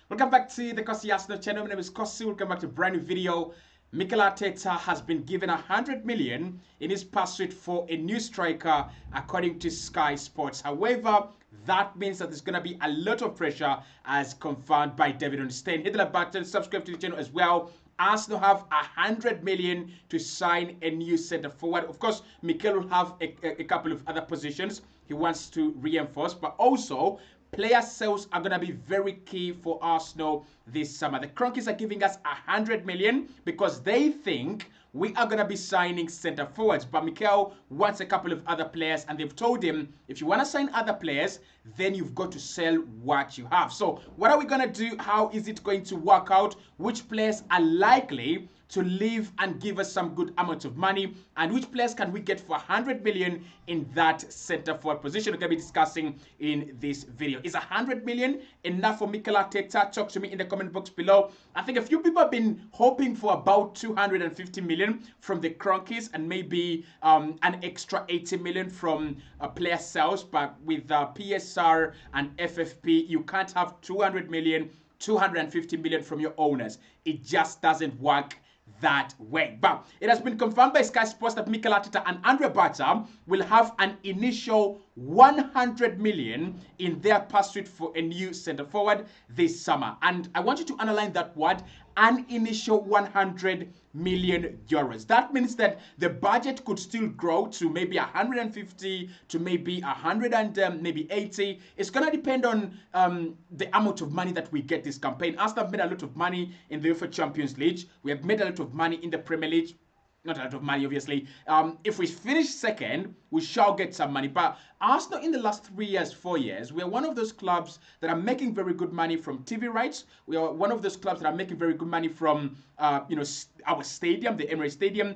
Welcome back to the Kosi Arsenal channel. My name is Kosi. Welcome back to a brand new video. Mikel Arteta has been given 100 million in his pursuit for a new striker, according to Sky Sports. However, that means that there's going to be a lot of pressure, as confirmed by David Onstein. Hit the like button, subscribe to the channel as well. Arsenal have 100 million to sign a new centre forward. Of course, Mikel will have a couple of other positions he wants to reinforce, but also player sales are going to be very key for Arsenal this summer. The Cronkies are giving us 100 million because they think we are going to be signing centre forwards. But Mikel wants a couple of other players, and they've told him, if you want to sign other players, then you've got to sell what you have. So what are we going to do? How is it going to work out? Which players are likely to leave and give us some good amount of money, and which players can we get for 100 million in that centre forward position? We're going to be discussing in this video. Is 100 million enough for Mikel Arteta? Talk to me in the comment box below. I think a few people have been hoping for about 250 million from the Cronkies and maybe an extra 80 million from player sales, but with PSR and FFP, you can't have 200 million, 250 million from your owners. It just doesn't work that way. But it has been confirmed by Sky Sports that Mikel Arteta and Andre Bata will have an initial 100 million in their pursuit for a new centre forward this summer. And I want you to underline that word, an initial 100 million euros. That means that the budget could still grow to maybe 150 to maybe 100 and maybe 80. It's going to depend on the amount of money that we get this campaign. Arsenal have made a lot of money in the UEFA Champions League. We have made a lot of money in the Premier League. Not a lot of money, obviously. If we finish second, we shall get some money. But Arsenal, in the last 3 years, 4 years, we are one of those clubs that are making very good money from TV rights. We are one of those clubs that are making very good money from, our stadium, the Emirates Stadium.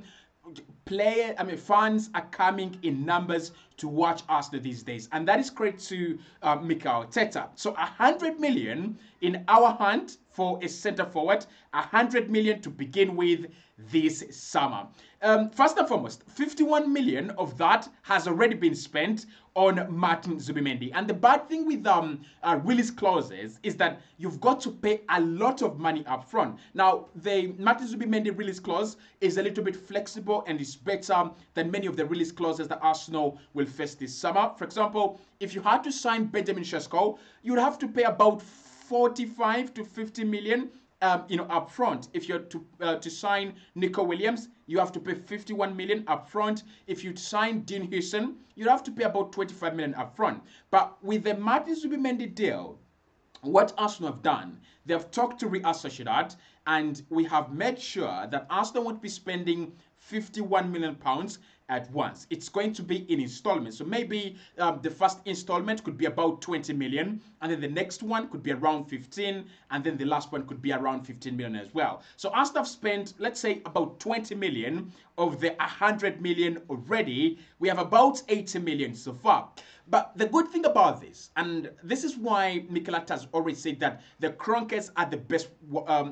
Fans are coming in numbers to watch Arsenal these days, and that is credit to Mikel Arteta. So 100 million in our hand for a centre forward, 100 million to begin with this summer. First and foremost, 51 million of that has already been spent on Martin Zubimendi. And the bad thing with release clauses is that you've got to pay a lot of money up front. Now, the Martin Zubimendi release clause is a little bit flexible and is better than many of the release clauses that Arsenal will face this summer. For example, if you had to sign Benjamin Sesko, you'd have to pay about 45 to 50 million up front. If you're to sign Nico Williams, you have to pay 51 million up front. If you sign Dean Hewson, you'd have to pay about 25 million up front. But with the Martin Zubimendi deal, what Arsenal have done, they have talked to Real Sociedad, and we have made sure that Arsenal won't be spending 51 million pounds at once. It's going to be in installments. So maybe the first installment could be about 20 million, and then the next one could be around 15, and then the last one could be around 15 million as well. So Arsenal have spent, let's say, about 20 million of the 100 million already. We have about 80 million so far. But the good thing about this, and this is why Mikel Arteta has already said that the Kroenkes are the best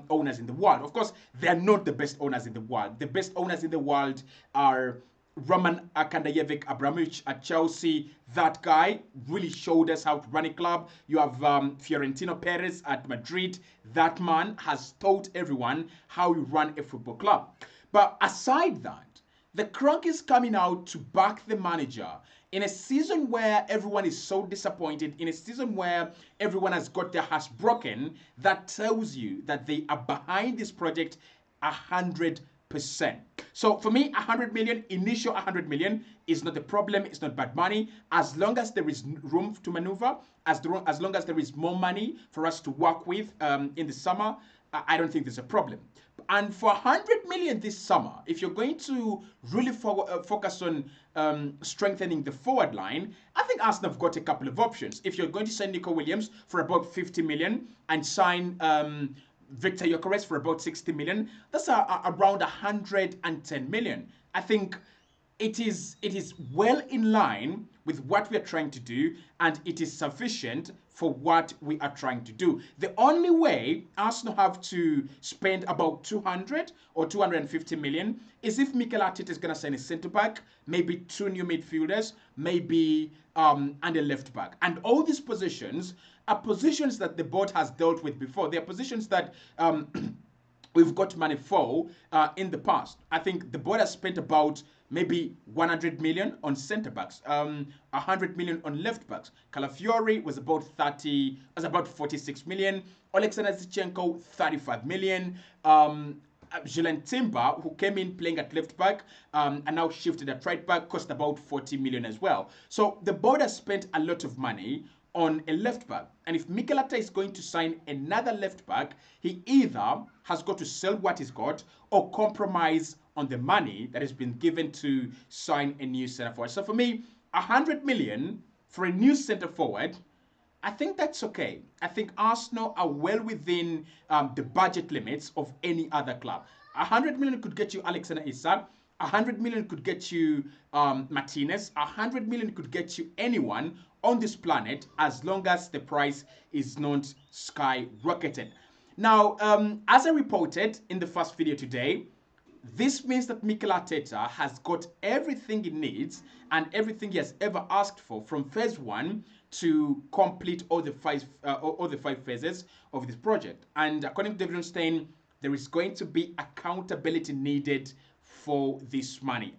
owners in the world. Of course, they are not the best owners in the world. The best owners in the world are Roman Akandajevic Abramovich at Chelsea. That guy really showed us how to run a club. You have Fiorentino Perez at Madrid. That man has taught everyone how you run a football club. But aside that, the Kroenke is coming out to back the manager in a season where everyone is so disappointed, in a season where everyone has got their hearts broken. That tells you that they are behind this project 100%. So for me, 100 million, initial 100 million is not the problem. It's not bad money. As long as there is room to maneuver, as long as there is more money for us to work with in the summer, I don't think there's a problem. And for 100 million this summer, if you're going to really focus on strengthening the forward line, I think Arsenal have got a couple of options. If you're going to sign Nico Williams for about 50 million and sign Victor Gyökeres for about 60 million, that's around 110 million. I think it is well in line with what we are trying to do, and it is sufficient for what we are trying to do. The only way Arsenal have to spend about 200 or 250 million is if Mikel Arteta is going to sign a centre back, maybe 2 new midfielders, maybe and a left back. And all these positions are positions that the board has dealt with before. They are positions that we've got money for in the past. I think the board has spent about maybe 100 million on centre backs, 100 million on left backs. Calafiori was about 46 million. Alexander Zichenko, 35 million. Julian Timber, who came in playing at left back and now shifted at right back, cost about 40 million as well. So the board has spent a lot of money on a left back. And if Mikel Arteta is going to sign another left back, he either has got to sell what he's got or compromise on the money that has been given to sign a new centre forward. So for me, 100 million for a new centre forward, I think that's okay. I think Arsenal are well within the budget limits of any other club. 100 million could get you Alexander Isak. 100 million could get you Martinez. 100 million could get you anyone on this planet as long as the price is not skyrocketed. Now, as I reported in the first video today, this means that Mikel Arteta has got everything he needs and everything he has ever asked for from phase 1 to complete all the five phases of this project. And according to David Ornstein, there is going to be accountability needed for this money.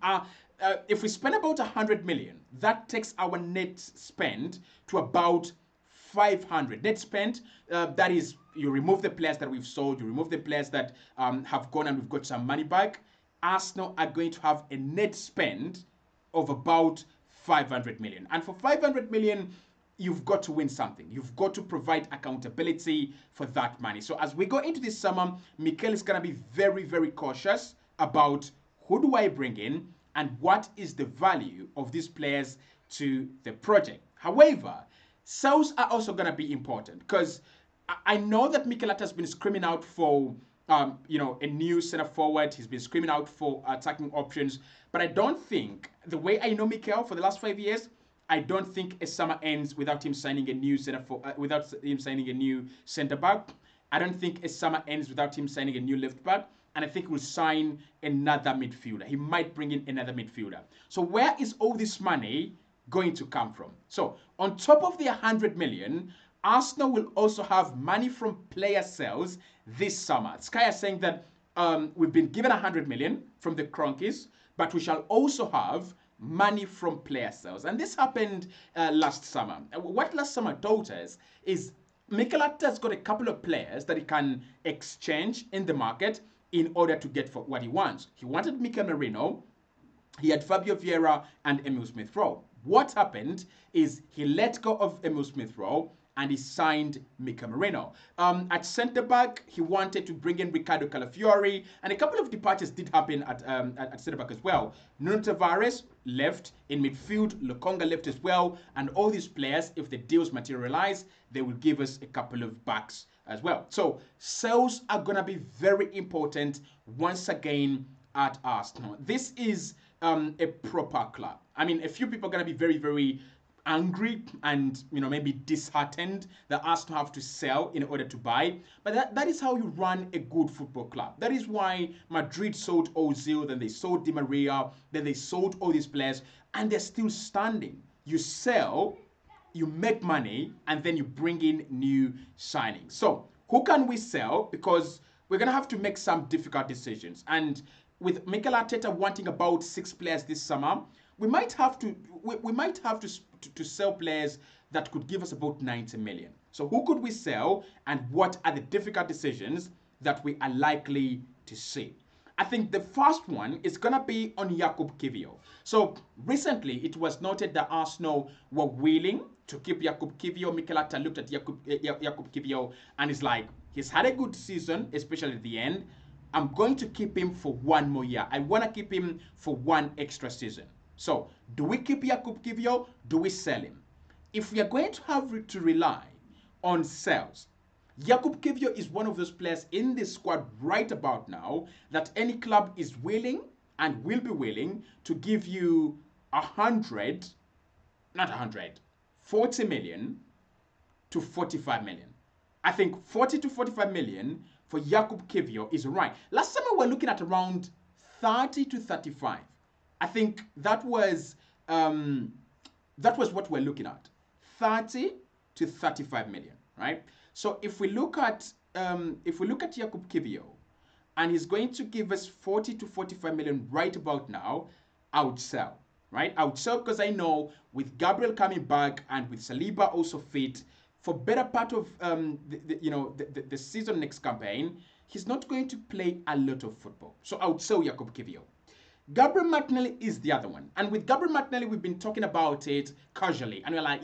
If we spend about 100 million, that takes our net spend to about 500. Net spend, that is, you remove the players that we've sold, you remove the players that have gone and we've got some money back. Arsenal are going to have a net spend of about 500 million. And for 500 million, you've got to win something. You've got to provide accountability for that money. So as we go into this summer, Mikel is going to be very, very cautious about who do I bring in and what is the value of these players to the project. However, sales are also going to be important because I know that Mikel Arteta has been screaming out for a new centre forward. He's been screaming out for attacking options. But I don't think, the way I know Mikel for the last 5 years, I don't think a summer ends without him signing a new centre back. I don't think a summer ends without him signing a new left back. And I think he will sign another midfielder. He might bring in another midfielder. So where is all this money going to come from? So on top of the 100 million, Arsenal will also have money from player sales this summer. Sky is saying that we've been given 100 million from the Cronkies, but we shall also have money from player sales. And this happened last summer. What last summer told us is Mikel Arteta's got a couple of players that he can exchange in the market in order to get for what he wants. He wanted Mikel Merino, he had Fabio Vieira and Emil Smith-Rowe. What happened is he let go of Emil Smith-Rowe and he signed Mikel Merino. At centre-back, he wanted to bring in Ricardo Calafiori, and a couple of departures did happen at centre-back as well. Nuno Tavares left. In midfield, Lokonga left as well. And all these players, if the deals materialize, they will give us a couple of backs as well. So sales are going to be very important once again at Arsenal. This is a proper club. I mean, a few people are going to be very, very angry and maybe disheartened that Arsenal have to sell in order to buy, but that is how you run a good football club. That is why Madrid sold Ozil, then they sold Di Maria, then they sold all these players, and they're still standing. You sell, you make money, and then you bring in new signings. So who can we sell? Because we're gonna have to make some difficult decisions, and with Mikel Arteta wanting about 6 players this summer, we might have to sell players that could give us about 90 million. So who could we sell, and what are the difficult decisions that we are likely to see? I think the first one is going to be on Jakob Kio. So recently it was noted that Arsenal were willing to keep Jakob Kio. Mikel Arteta looked at Jakob Kio and is like, he's had a good season, especially at the end. I'm going to keep him for 1 more year. I want to keep him for 1 extra season. So, do we keep Jakob Kio? Do we sell him? If we are going to have to rely on sales, Jakob Kio is one of those players in this squad right about now that any club is willing and will be willing to give you 40 million to 45 million. I think 40 to 45 million for Jakob Kio is right. Last summer we were looking at around 30 to 35. I think that was what we're looking at. 30 to 35 million, right? So if we look at Jakob Kio, and he's going to give us 40 to 45 million right about now, I would sell, right? I would sell because I know with Gabriel coming back and with Saliba also fit for better part of the season next campaign, he's not going to play a lot of football. So I would sell Jakob Kio. Gabriel Martinelli is the other one. And with Gabriel Martinelli, we've been talking about it casually. And we're like,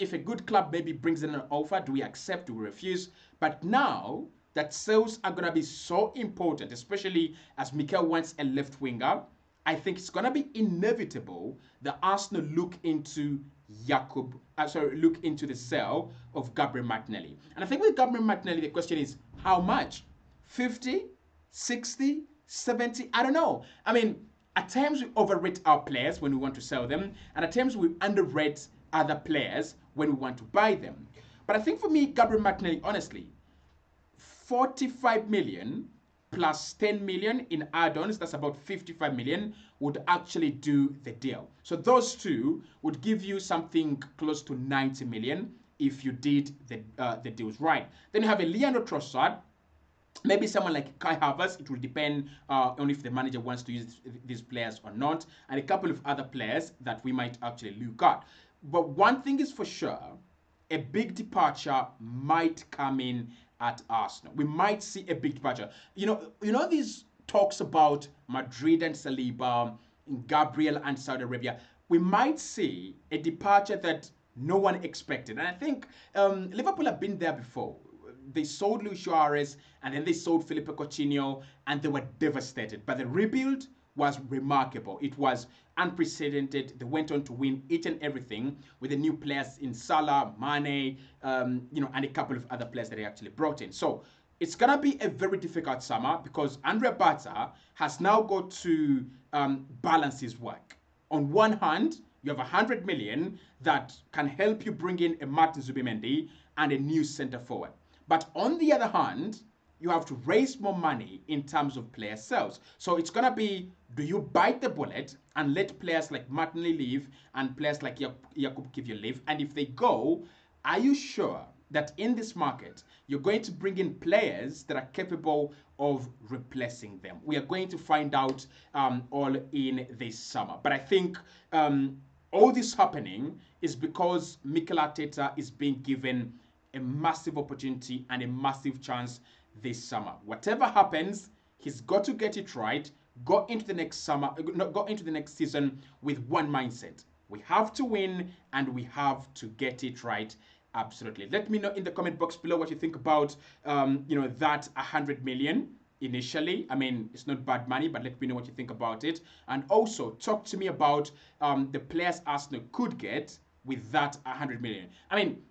if a good club maybe brings in an offer, do we accept, do we refuse? But now that sales are going to be so important, especially as Mikel wants a left winger, I think it's going to be inevitable that Arsenal look into the sale of Gabriel Martinelli. And I think with Gabriel Martinelli, the question is how much? 50, 60, 70? I don't know. I mean, at times we overrate our players when we want to sell them, and at times we underrate other players when we want to buy them. But I think for me, Gabriel Martinelli, honestly, 45 million plus 10 million in add-ons, that's about 55 million, would actually do the deal. So those two would give you something close to 90 million if you did the deals right. Then you have a Leandro Trossard, maybe someone like Kai Havertz. It will depend on if the manager wants to use these players or not, and a couple of other players that we might actually look at. But one thing is for sure, a big departure might come in at Arsenal. We might see a big departure. You know these talks about Madrid and Saliba, Gabriel and Saudi Arabia. We might see a departure that no one expected. And I think Liverpool have been there before. They sold Luis Suarez and then they sold Felipe Coutinho and they were devastated. But the rebuild was remarkable. It was unprecedented. They went on to win each and everything with the new players in Salah, Mane, and a couple of other players that they actually brought in. So it's gonna be a very difficult summer because Andre Bata has now got to balance his work. On one hand, you have 100 million that can help you bring in a Martin Zubimendi and a new centre forward. But on the other hand, you have to raise more money in terms of player sales. So it's going to be, do you bite the bullet and let players like Martinelli leave and players like Jakob Kio leave? And if they go, are you sure that in this market, you're going to bring in players that are capable of replacing them? We are going to find out all in this summer. But I think all this happening is because Mikel Arteta is being given a massive opportunity and a massive chance this summer. Whatever happens, he's got to get it right. Go into the next season with one mindset. We have to win and we have to get it right. Absolutely. Let me know in the comment box below what you think about that 100 million initially. I mean, it's not bad money, but let me know what you think about it. And also talk to me about the players Arsenal could get with that 100 million. I mean,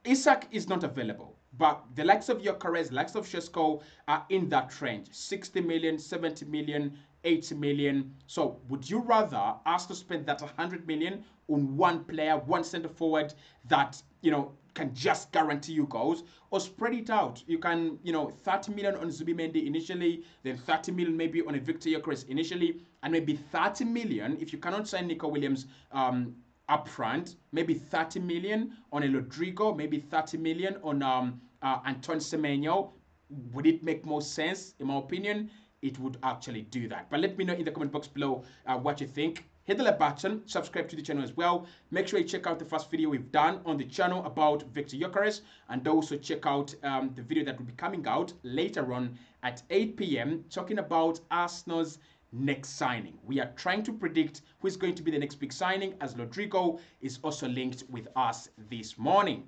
Isak is not available, but the likes of Gyökeres, the likes of Šeško are in that range. 60 million, 70 million, 80 million. So would you rather Arsenal spend that 100 million on one player, one centre forward that, can just guarantee you goals, or spread it out? You can, 30 million on Zubimendi initially, then 30 million maybe on a Victor Gyökeres initially, and maybe 30 million if you cannot sign Nico Williams up front, maybe 30 million on a Rodrigo, maybe 30 million on Antoine Semenyo. Would it make more sense? In my opinion, it would actually do that. But let me know in the comment box below what you think. Hit the like button, subscribe to the channel as well. Make sure you check out the first video we've done on the channel about Victor Gyökeres, and also check out the video that will be coming out later on at 8 p.m. talking about Arsenal's next signing. We are trying to predict who is going to be the next big signing, as Rodrigo is also linked with us this morning.